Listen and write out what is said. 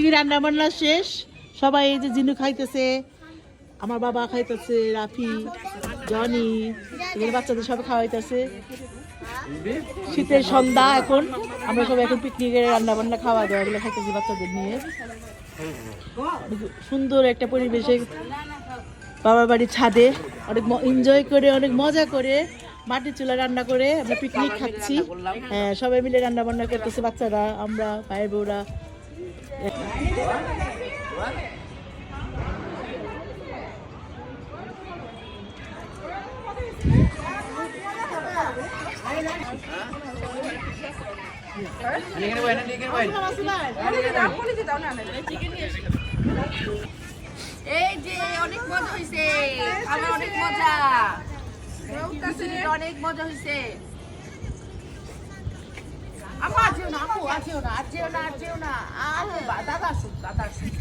Picnic রান্না বান্না শেষ, সবাই এই যে জিনু খাইতেছে, আমার বাবা খাইতেছে, রাফি, জনি, এখানে বাচ্চাদের সবাই খাওয়াইতেছে। শীতের সন্ধ্যা এখন, আমরা সবাই এখন পিকনিকের রান্না বান্না খাওয়া দাওয়া গুলো খাইতেছি বাচ্চাদের নিয়ে। সুন্দর একটা পরিবেশে বাবার বাড়ির ছাদে অনেক এনজয় করে, অনেক মজা করে, মাটির চুলা রান্না করে আমরা পিকনিক খাচ্ছি। হ্যাঁ, সবাই মিলে রান্না বান্না করতেছে, বাচ্চারা, আমরা, ভাই বউরা। এই যে অনেক মজা হয়েছে, আমার অনেক মজা, অনেক মজা হয়েছে। আমার যেও না, আপু, আর যেও না, আর যেও না, আর যেও না, আর দাদা আসুক, দাদা আসুক।